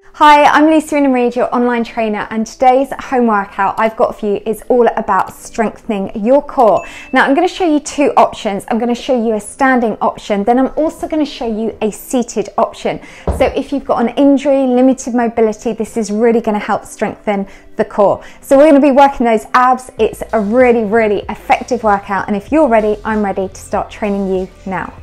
Hi, I'm Wyndham-Read, your online trainer, and today's home workout I've got for you is all about strengthening your core. Now I'm going to show you two options. I'm going to show you a standing option, then I'm also going to show you a seated option. So if you've got an injury, limited mobility, this is really going to help strengthen the core. So we're going to be working those abs. It's a really effective workout, and if you're ready, I'm ready to start training you now.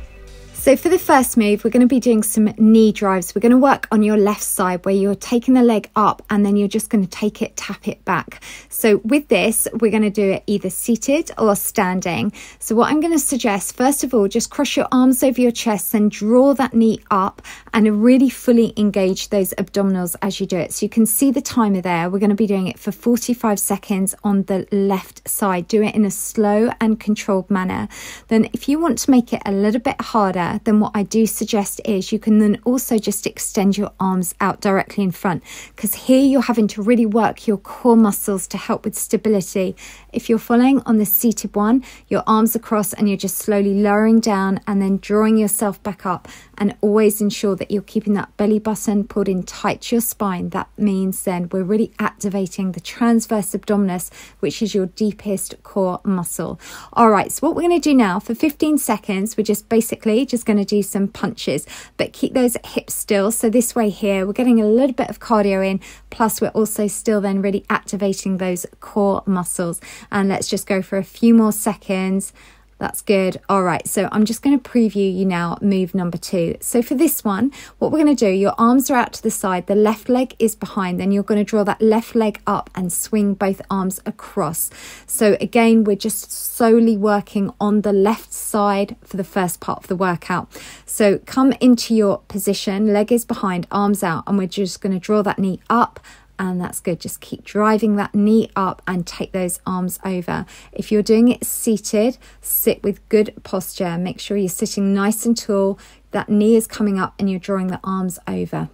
So for the first move, we're going to be doing some knee drives. We're going to work on your left side where you're taking the leg up and then you're just going to take it, tap it back. So with this, we're going to do it either seated or standing. So what I'm going to suggest, first of all, just cross your arms over your chest and draw that knee up and really fully engage those abdominals as you do it. So you can see the timer there. We're going to be doing it for 45 seconds on the left side. Do it in a slow and controlled manner. Then if you want to make it a little bit harder, then what I do suggest is you can then also just extend your arms out directly in front, because here you're having to really work your core muscles to help with stability. If you're following on the seated one, your arms across and you're just slowly lowering down and then drawing yourself back up, and always ensure that you're keeping that belly button pulled in tight to your spine. That means then we're really activating the transverse abdominis, which is your deepest core muscle. All right, so what we're going to do now for 15 seconds, we're just basically just going to do some punches, but keep those hips still. So this way here, we're getting a little bit of cardio in, plus we're also still then really activating those core muscles. And let's just go for a few more seconds. That's good. All right, so I'm just going to preview you now move number 2. So for this one, what we're going to do, your arms are out to the side, the left leg is behind, then you're going to draw that left leg up and swing both arms across. So again, we're just solely working on the left side for the first part of the workout. So come into your position, leg is behind, arms out, and we're just going to draw that knee up. And that's good. Just keep driving that knee up and take those arms over. If you're doing it seated, sit with good posture. Make sure you're sitting nice and tall. That knee is coming up and you're drawing the arms over.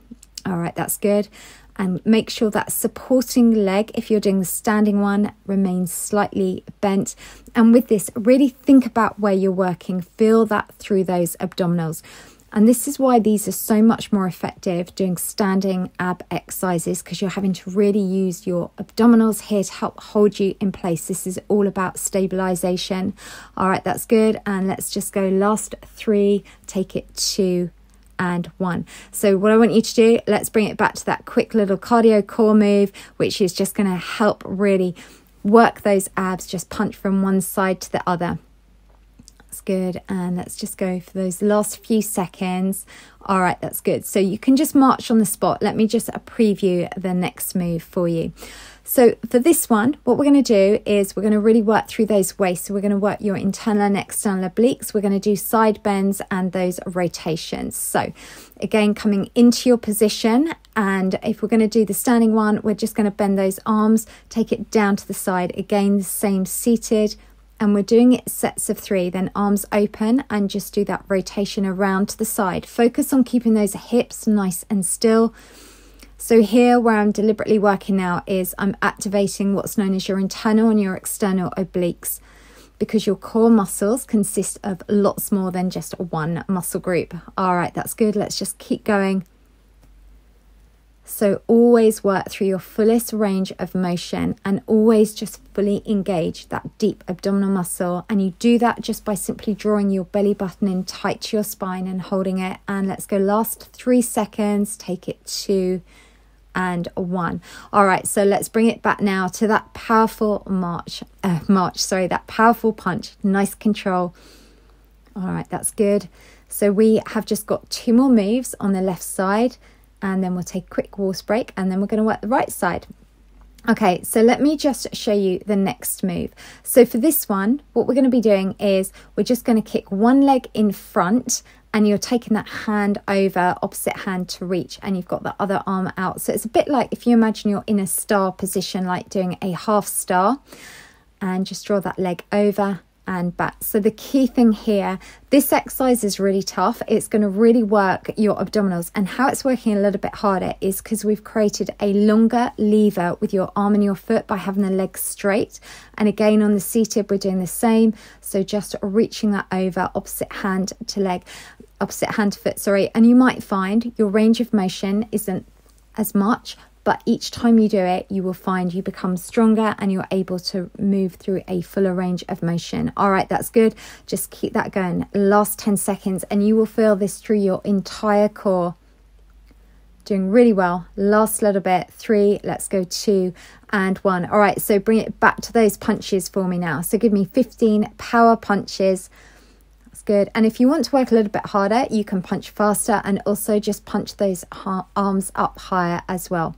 All right, that's good. And make sure that supporting leg, if you're doing the standing one, remains slightly bent. And with this, really think about where you're working. Feel that through those abdominals. And this is why these are so much more effective doing standing ab exercises, because you're having to really use your abdominals here to help hold you in place. This is all about stabilization. All right, that's good. And let's just go last 3, take it 2 and 1. So what I want you to do, let's bring it back to that quick little cardio core move, which is just going to help really work those abs, just punch from one side to the other. That's good. And let's just go for those last few seconds. All right, that's good. So you can just march on the spot. Let me just preview the next move for you. So for this one, what we're going to do is we're going to really work through those waists. So we're going to work your internal and external obliques. We're going to do side bends and those rotations. So again, coming into your position, and if we're going to do the standing one, we're just going to bend those arms, take it down to the side. Again, the same seated. And we're doing it sets of 3, then arms open and just do that rotation around to the side. Focus on keeping those hips nice and still. So here where I'm deliberately working now is I'm activating what's known as your internal and your external obliques, because your core muscles consist of lots more than just one muscle group. All right, that's good. Let's just keep going. So always work through your fullest range of motion and always just fully engage that deep abdominal muscle. And you do that just by simply drawing your belly button in tight to your spine and holding it. And let's go last 3 seconds, take it 2 and 1. All right, so let's bring it back now to that powerful that powerful punch. Nice control. All right, that's good. So we have just got 2 more moves on the left side. And then we'll take a quick horse break, and then we're going to work the right side. Okay, so let me just show you the next move. So for this one, what we're going to be doing is we're just going to kick one leg in front, and you're taking that hand over, opposite hand to reach, and you've got the other arm out. So it's a bit like if you imagine you're in a star position, like doing a half star, and just draw that leg over and back. So the key thing here, this exercise is really tough. It's going to really work your abdominals, and how it's working a little bit harder is because we've created a longer lever with your arm and your foot by having the legs straight. And again, on the seated, we're doing the same. So just reaching that over, opposite hand to foot, and you might find your range of motion isn't as much, but each time you do it, you will find you become stronger and you're able to move through a fuller range of motion. All right, that's good. Just keep that going. Last 10 seconds, and you will feel this through your entire core. Doing really well. Last little bit. 3, let's go 2 and 1. All right, so bring it back to those punches for me now. So give me 15 power punches. That's good. And if you want to work a little bit harder, you can punch faster and also just punch those arms up higher as well.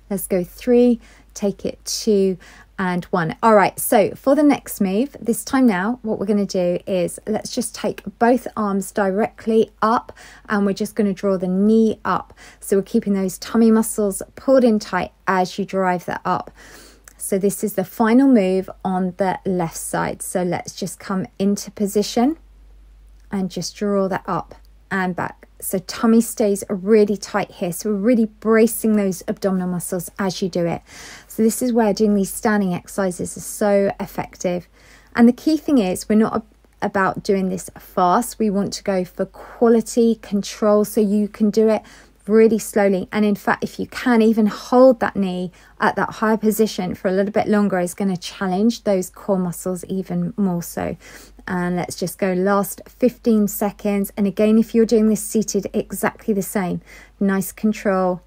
Let's go 3, take it 2 and 1. All right, so for the next move, this time now, what we're going to do is let's just take both arms directly up and we're just going to draw the knee up. So we're keeping those tummy muscles pulled in tight as you drive that up. So this is the final move on the left side. So let's just come into position and just draw that up and back. So tummy stays really tight here. So we're really bracing those abdominal muscles as you do it. So this is where doing these standing exercises is so effective. And the key thing is we're not about doing this fast. We want to go for quality control so you can do it really slowly. And in fact, if you can even hold that knee at that higher position for a little bit longer, is going to challenge those core muscles even more so. And let's just go last 15 seconds. And again, if you're doing this seated, exactly the same. Nice control.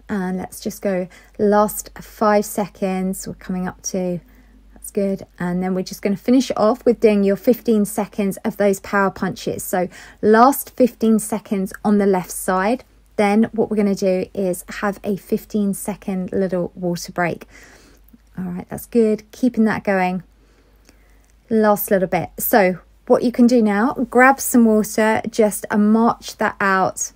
And let's just go last 5 seconds. We're coming up to, that's good. And then we're just going to finish off with doing your 15 seconds of those power punches. So last 15 seconds on the left side. Then what we're going to do is have a 15-second little water break. All right, that's good. Keeping that going. Last little bit. So what you can do now, grab some water, just march that out.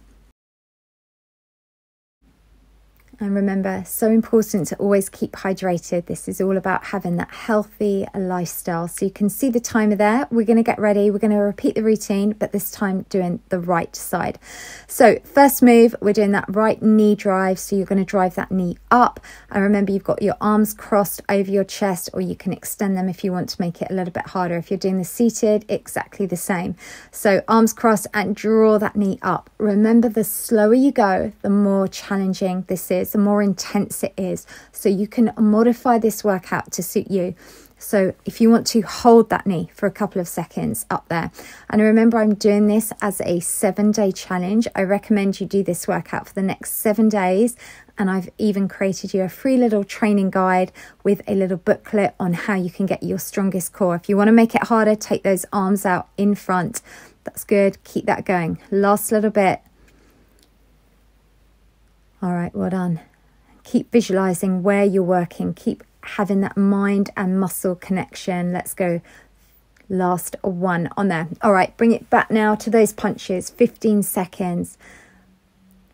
And remember, so important to always keep hydrated. This is all about having that healthy lifestyle. So you can see the timer there. We're going to get ready. We're going to repeat the routine, but this time doing the right side. So first move, we're doing that right knee drive. So you're going to drive that knee up. And remember, you've got your arms crossed over your chest, or you can extend them if you want to make it a little bit harder. If you're doing the seated, exactly the same. So arms crossed and draw that knee up. Remember, the slower you go, the more challenging this is, the more intense it is. So you can modify this workout to suit you. So if you want to hold that knee for a couple of seconds up there. And remember, I'm doing this as a 7-day challenge. I recommend you do this workout for the next 7 days. And I've even created you a free little training guide with a little booklet on how you can get your strongest core. If you want to make it harder, take those arms out in front. That's good. Keep that going. Last little bit. All right, well done. Keep visualizing where you're working. Keep having that mind and muscle connection. Let's go last 1 on there. All right, bring it back now to those punches. 15 seconds.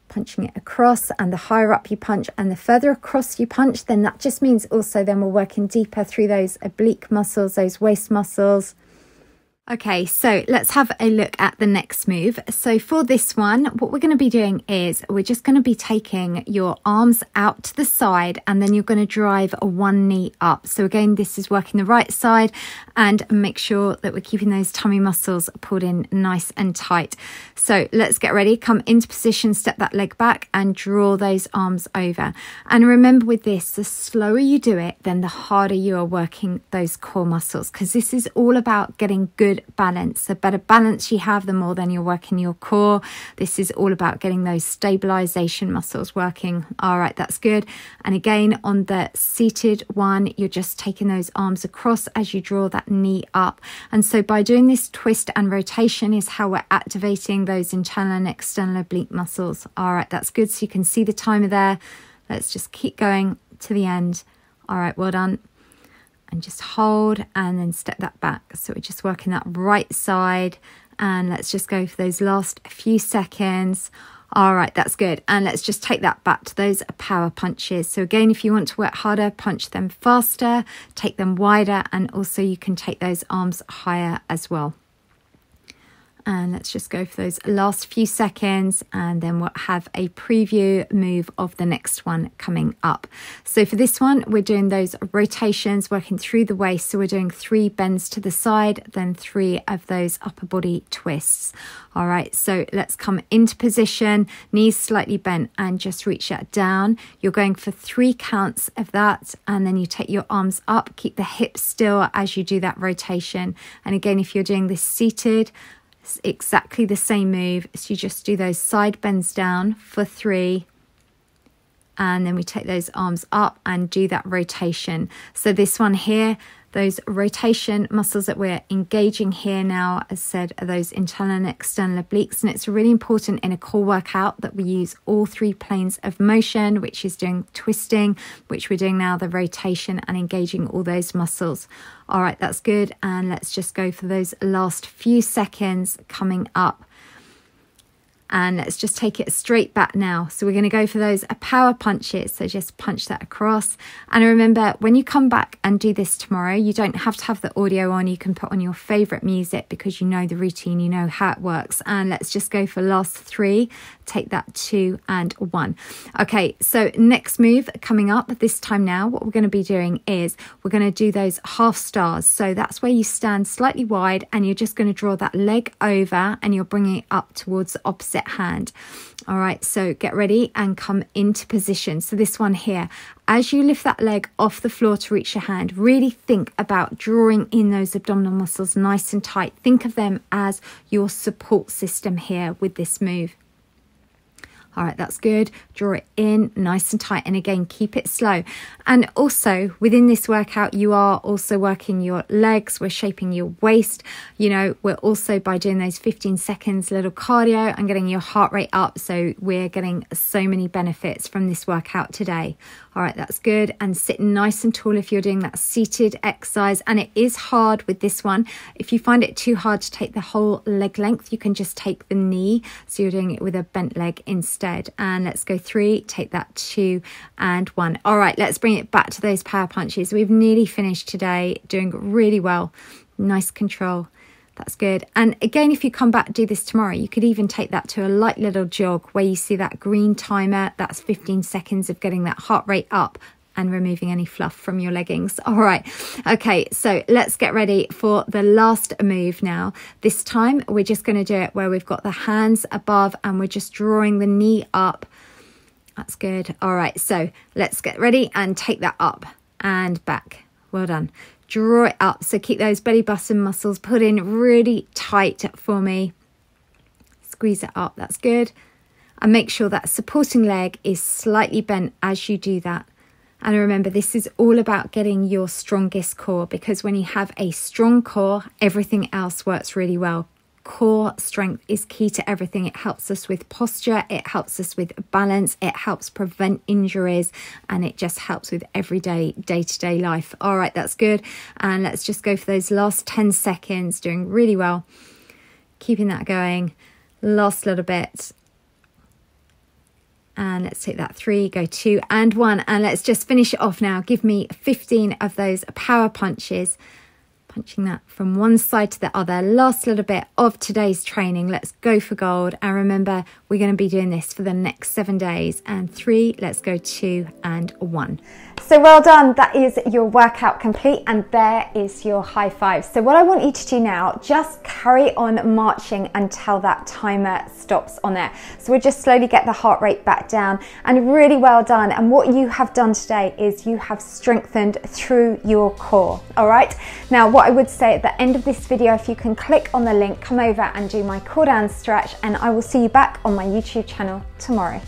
Punching it across, and the higher up you punch and the further across you punch, then that just means also then we're working deeper through those oblique muscles, those waist muscles. Okay, so let's have a look at the next move. So for this one, what we're going to be doing is we're just going to be taking your arms out to the side, and then you're going to drive one knee up. So again, this is working the right side, and make sure that we're keeping those tummy muscles pulled in nice and tight. So let's get ready. Come into position, step that leg back and draw those arms over. And remember with this, the slower you do it, then the harder you are working those core muscles, because this is all about getting good balance. The better balance you have, the more then you're working your core. This is all about getting those stabilization muscles working. All right, that's good. And again, on the seated one, you're just taking those arms across as you draw that knee up. And so by doing this twist and rotation is how we're activating those internal and external oblique muscles. All right, that's good. So you can see the timer there. Let's just keep going to the end. All right, well done. And just hold and then step that back. So we're just working that right side, and let's just go for those last few seconds. All right, that's good. And let's just take that back to those power punches. So again, if you want to work harder, punch them faster, take them wider, and also you can take those arms higher as well. And let's just go for those last few seconds, and then we'll have a preview move of the next one coming up. So for this one, we're doing those rotations, working through the waist. So we're doing 3 bends to the side, then 3 of those upper body twists. All right, so let's come into position, knees slightly bent, and just reach that down. You're going for 3 counts of that, and then you take your arms up, keep the hips still as you do that rotation. And again, if you're doing this seated, it's exactly the same move. So you just do those side bends down for 3, and then we take those arms up and do that rotation. So this one here, those rotation muscles that we're engaging here now, as said, are those internal and external obliques. And it's really important in a core workout that we use all 3 planes of motion, which is doing twisting, which we're doing now, the rotation, and engaging all those muscles. All right, that's good. And let's just go for those last few seconds coming up. And let's just take it straight back now. So we're going to go for those power punches. So just punch that across. And remember, when you come back and do this tomorrow, you don't have to have the audio on. You can put on your favorite music because you know the routine, you know how it works. And let's just go for last 3. Take that 2 and 1. Okay, so next move coming up this time now, what we're going to be doing is we're going to do those half stars. So that's where you stand slightly wide and you're just going to draw that leg over and you're bringing it up towards the opposite hand. All right, so get ready and come into position. So this one here, as you lift that leg off the floor to reach your hand, really think about drawing in those abdominal muscles nice and tight. Think of them as your support system here with this move. All right, that's good. Draw it in nice and tight. And again, keep it slow. And also within this workout, you are also working your legs. We're shaping your waist. You know, we're also, by doing those 15 seconds little cardio and getting your heart rate up. So we're getting so many benefits from this workout today. All right, that's good. And sit nice and tall if you're doing that seated exercise. And it is hard with this one. If you find it too hard to take the whole leg length, you can just take the knee. So you're doing it with a bent leg instead. And let's go 3, take that 2 and 1. All right, let's bring it back to those power punches. We've nearly finished today, doing really well. Nice control. That's good. And again, if you come back and do this tomorrow, you could even take that to a light little jog where you see that green timer. That's 15 seconds of getting that heart rate up and removing any fluff from your leggings. All right. Okay, so let's get ready for the last move now. This time, we're just going to do it where we've got the hands above and we're just drawing the knee up. That's good. All right, so let's get ready and take that up and back. Well done. Draw it up. So keep those belly button muscles put in really tight for me. Squeeze it up. That's good. And make sure that supporting leg is slightly bent as you do that. And remember, this is all about getting your strongest core, because when you have a strong core, everything else works really well. Core strength is key to everything. It helps us with posture, it helps us with balance, it helps prevent injuries, and it just helps with everyday, day-to-day life. All right, that's good. And let's just go for those last 10 seconds, doing really well. Keeping that going. Last little bit. And let's take that 3, go 2 and 1. And let's just finish it off now. Give me 15 of those power punches. Punching that from one side to the other. Last little bit of today's training. Let's go for gold. And remember, we're going to be doing this for the next 7 days. And 3, let's go 2 and 1. So well done. That is your workout complete. And there is your high five. So what I want you to do now, just carry on marching until that timer stops on there. So we'll just slowly get the heart rate back down, and really well done. And what you have done today is you have strengthened through your core. All right. Now, what I would say at the end of this video, if you can click on the link, come over and do my cool down stretch, and I will see you back on my YouTube channel tomorrow.